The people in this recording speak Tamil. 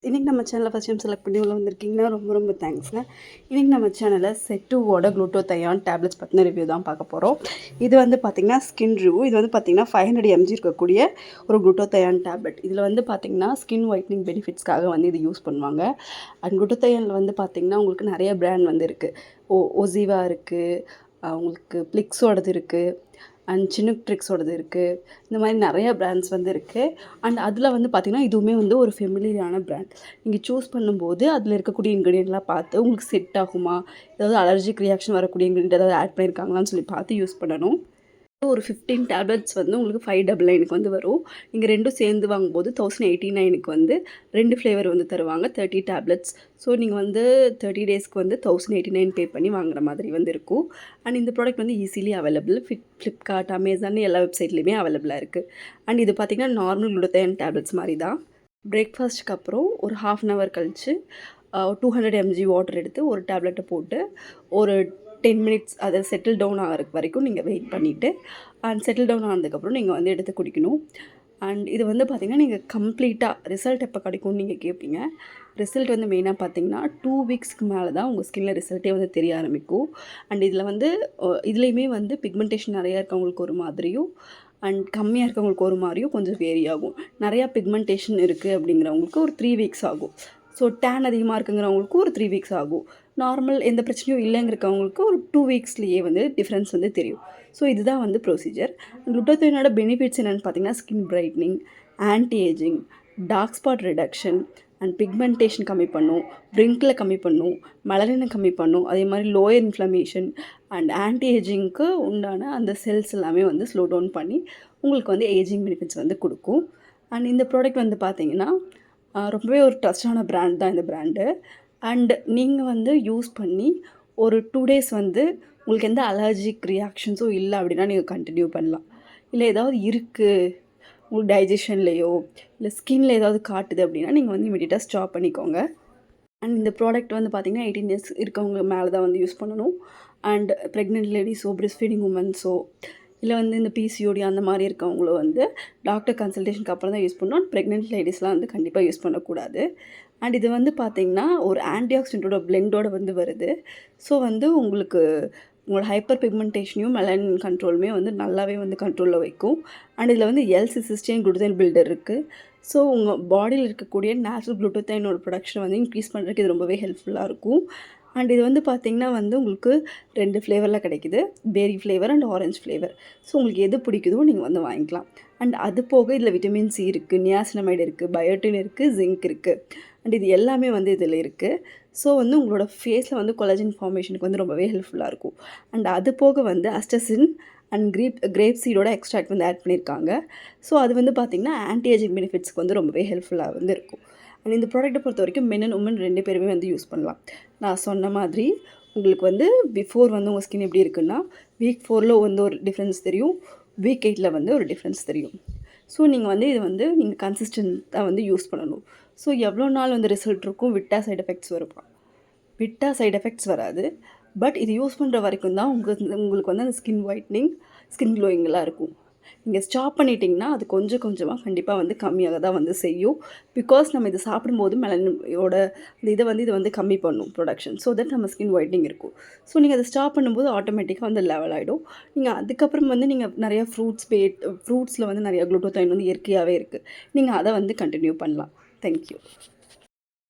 இன்றைக்கி நம்ம சேனலில் ஃபஸ்ட் டைம் செலக்ட் பண்ணி உள்ள வந்திருக்கீங்கன்னா ரொம்ப தேங்க்ஸ்ங்க. இன்றைக்கி நம்ம சேனலில் செட்டுவோட குளுட்டோதையான் டேப்லெட்ஸ் பற்றின ரிவ்யூ தான் பார்க்க போகிறோம். இது வந்து பார்த்திங்கன்னா ஸ்கின் ரிவ்யூ. இது வந்து பார்த்திங்கன்னா 500 mg இருக்கக்கூடிய ஒரு குளுட்டோதையான் டேப்லெட். இதில் வந்து பார்த்திங்கன்னா ஸ்கின் ஒயிட்னிங் பெனிஃபிட்ஸ்க்காக வந்து இது யூஸ் பண்ணுவாங்க. அண்ட் குளுட்டோதையானில் வந்து பார்த்திங்கன்னா உங்களுக்கு நிறைய பிராண்ட் வந்து இருக்குது. ஒசிவா இருக்குது, உங்களுக்கு ப்ளிக்ஸோடது இருக்குது, அண்ட் சினுக்ட்ரிக்ஸோடது இருக்குது. இந்த மாதிரி நிறைய பிராண்ட்ஸ் வந்து இருக்குது. அண்ட் அதில் வந்து பார்த்திங்கன்னா இதுவுமே வந்து ஒரு ஃபெமிலியரான பிராண்ட். நீங்கள் சூஸ் பண்ணும்போது அதில் இருக்கக்கூடிய இன்க்ரீடியன்ட்லாம் பார்த்து உங்களுக்கு செட் ஆகுமா, ஏதாவது அலர்ஜிக் ரியாக்ஷன் வரக்கூடிய இன்க்ரீடியன்ட் ஏதாவது ஆட் பண்ணியிருக்காங்களான்னு சொல்லி பார்த்து யூஸ் பண்ணணும். ஒரு 15 டேப்லெட்ஸ் வந்து உங்களுக்கு 599 வந்து வரும். நீங்கள் ரெண்டும் சேர்ந்து வாங்கும்போது 1089 வந்து 2 ஃப்ளேவர் வந்து தருவாங்க, 30 டேப்லெட்ஸ். ஸோ நீங்கள் வந்து 30 டேஸ்க்கு வந்து 1089 பே பண்ணி வாங்குற மாதிரி வந்து இருக்கும். அண்ட் இந்த ப்ராடக்ட் வந்து ஈஸிலி அவைலபிள். ஃப்ளிப்கார்ட், அமேசான் எல்லா வெப்சைட்லேயுமே அவைலபிளாக இருக்குது. அண்ட் இது பார்த்திங்கன்னா நார்மல் குளுட்டோதையான் டேப்லெட்ஸ் மாதிரி தான். பிரேக்ஃபாஸ்ட்டுக்கு அப்புறம் ஒரு 1/2 hour கழித்து 200 mg வாட்டர் எடுத்து ஒரு டேப்லெட்டை போட்டு ஒரு 10 minutes அதை செட்டில் டவுன் ஆகிறதுக்கு வரைக்கும் நீங்கள் வெயிட் பண்ணிவிட்டு அண்ட் செட்டில் டவுன் ஆனதுக்கப்புறம் நீங்கள் வந்து எடுத்து குடிக்கணும். அண்ட் இது வந்து பார்த்திங்கன்னா நீங்கள் கம்ப்ளீட்டாக ரிசல்ட் எப்போ கிடைக்கும்னு நீங்கள் கேட்பீங்க. ரிசல்ட் வந்து மெயினாக பார்த்திங்கன்னா 2 weeksக்கு மேலே தான் உங்கள் ஸ்கின்னில் ரிசல்ட்டே வந்து தெரிய ஆரம்பிக்கும். அண்ட் இதில் வந்து இதுலேயுமே வந்து பிக்மெண்டேஷன் நிறையா இருக்கவங்களுக்கு ஒரு மாதிரியும் அண்ட் கம்மியாக இருக்கவங்களுக்கு ஒரு மாதிரியும் கொஞ்சம் வேரி ஆகும். நிறையா பிக்மெண்டேஷன் இருக்குது அப்படிங்கிறவங்களுக்கு ஒரு 3 weeks ஆகும். ஸோ டேன் அதிகமாக இருக்குங்கிறவங்களுக்கு ஒரு 3 weeks ஆகும். நார்மல் எந்த பிரச்சனையும் இல்லைங்கிறவங்களுக்கு ஒரு 2 weeksலேயே வந்து டிஃப்ரென்ஸ் வந்து தெரியும். ஸோ இதுதான் வந்து ப்ரொசீஜர். குளுட்டோதையானோட பெனிஃபிட்ஸ் என்னென்னு பார்த்தீங்கன்னா skin brightening, anti ageing, dark spot reduction and pigmentation கம்மி பண்ணும், ரிங்கில் கம்மி பண்ணும், மெலனினை கம்மி பண்ணும், அதே மாதிரி லோயர் இன்ஃப்ளமேஷன் அண்ட் ஆன்டி ஏஜிங்க்கு உண்டான அந்த செல்ஸ் எல்லாமே வந்து ஸ்லோ டவுன் பண்ணி உங்களுக்கு வந்து ஏஜிங் பெனிஃபிட்ஸ் வந்து கொடுக்கும். அண்ட் இந்த ப்ராடக்ட் வந்து பார்த்திங்கன்னா ரொம்பவே ஒரு ட்ரஸ்டான பிராண்ட் தான் இந்த பிராண்டு. அண்ட் நீங்கள் வந்து யூஸ் பண்ணி ஒரு 2 days வந்து உங்களுக்கு எந்த அலர்ஜிக் ரியாக்ஷன்ஸும் இல்லை அப்படின்னா நீங்கள் கண்டினியூ பண்ணலாம். இல்லை ஏதாவது இருக்குது உங்களுக்கு டைஜஷன்லேயோ இல்லை ஸ்கின்னில் ஏதாவது காட்டுது அப்படின்னா நீங்கள் வந்து இமீடியட்டாக ஸ்டாப் பண்ணிக்கோங்க. அண்ட் இந்த ப்ராடக்ட் வந்து பார்த்திங்கன்னா 18 years இருக்கவங்க மேலே தான் வந்து யூஸ் பண்ணணும். அண்ட் ப்ரெக்னென்ட் லேடிஸோ, பிரெஸ்ட் ஃபீடிங் உமன்ஸோ, இல்லை வந்து இந்த பிசிஓடி அந்த மாதிரி இருக்கவங்களும் வந்து டாக்டர் கன்சல்டேஷனுக்கு அப்புறம் தான் யூஸ் பண்ணணும். ப்ரெக்னென்ட் லேடிஸ்லாம் வந்து கண்டிப்பாக யூஸ் பண்ணக்கூடாது. அண்ட் இது வந்து பார்த்திங்கன்னா ஒரு ஆன்டிஆக்சிடென்ட்டோட பிளெண்டோடு வந்து வருது. ஸோ வந்து உங்களுக்கு உங்களோட ஹைப்பர் பிக்மெண்டேஷனையும் மெலனின் கண்ட்ரோலுமே வந்து நல்லாவே வந்து கண்ட்ரோலில் வைக்கும். அண்ட் இதில் வந்து L-சிஸ்டைன் குளுட்டோதைன் பில்டர் இருக்குது. ஸோ உங்கள் பாடியில் இருக்கக்கூடிய நேச்சுரல் குளுட்டோதைனோட ப்ரொடக்ஷனை வந்து இன்க்ரீஸ் பண்ணுறதுக்கு இது ரொம்பவே ஹெல்ப்ஃபுல்லாக இருக்கும். அண்ட் இது வந்து பார்த்திங்கன்னா வந்து உங்களுக்கு 2 ஃப்ளேவரில் கிடைக்கிது, berry flavour and orange flavour. So உங்களுக்கு எது பிடிக்குதோ நீங்கள் வந்து வாங்கிக்கலாம். அண்ட் அது போக இதில் விட்டமின் சி இருக்குது, நியாசினமைடு இருக்குது, பயோட்டின் இருக்குது, ஜிங்க் இருக்குது. அண்ட் இது எல்லாமே வந்து இதில் இருக்குது. ஸோ வந்து உங்களோட ஃபேஸில் வந்து கொலாஜன் ஃபார்மேஷனுக்கு வந்து ரொம்பவே ஹெல்ப்ஃபுல்லாக இருக்கும். அண்ட் அது போக வந்து அஸ்டசின் அண்ட் கிரேப் சீடோட எக்ஸ்ட்ராக்ட் வந்து ஆட் பண்ணியிருக்காங்க. ஸோ அது வந்து பார்த்திங்கன்னா ஆன்டி ஏஜிங் பெனிஃபிட்ஸ்க்கு வந்து ரொம்பவே ஹெல்ப்ஃபுல்லாக வந்து இருக்கும். அண்ட் இந்த ப்ராடக்ட்டை பொறுத்த வரைக்கும் மென் அண்ட் உமன் 2 பேருமே வந்து யூஸ் பண்ணலாம். நான் சொன்ன மாதிரி உங்களுக்கு வந்து பிஃபோர் வந்து உங்கள் ஸ்கின் எப்படி இருக்குன்னா week 4ல் வந்து ஒரு டிஃப்ரென்ஸ் தெரியும், week 8ல் வந்து ஒரு டிஃப்ரென்ஸ் தெரியும். ஸோ நீங்கள் வந்து இது வந்து நீங்கள் கன்சிஸ்டன்ட்டாக வந்து யூஸ் பண்ணணும். ஸோ எவ்வளோ நாள் வந்து ரிசல்ட் இருக்கும், விட்டா சைட் எஃபெக்ட்ஸ் வருமா? விட்டா சைட் எஃபெக்ட்ஸ் வராது. பட் இது யூஸ் பண்ணுற வரைக்கும் தான் உங்களுக்கு வந்து அந்த ஸ்கின் ஒயிட்னிங், ஸ்கின் க்ளோயிங்கெல்லாம் இருக்கும். நீங்கள் ஸ்டாப் பண்ணிட்டீங்கன்னா அது கொஞ்சம் கொஞ்சமாக கண்டிப்பாக வந்து கம்மியாக தான் வந்து செய்யும். பிகாஸ் நம்ம இதை சாப்பிடும்போது மெலனினோட அந்த இதை வந்து இது வந்து கம்மி பண்ணும் ப்ரொடக்ஷன். ஸோ தட் நம்ம ஸ்கின் ஒயிட்னிங் இருக்கும். ஸோ நீங்கள் அதை ஸ்டாப் பண்ணும்போது ஆட்டோமேட்டிக்காக வந்து லெவல் ஆகிடும். நீங்கள் அதுக்கப்புறம் வந்து நீங்கள் நிறையா ஃப்ரூட்ஸில் வந்து நிறையா குளுட்டோதைன் வந்து இயற்கையாகவே இருக்குது. நீங்கள் அதை வந்து கண்டினியூ பண்ணலாம். தேங்க்யூ.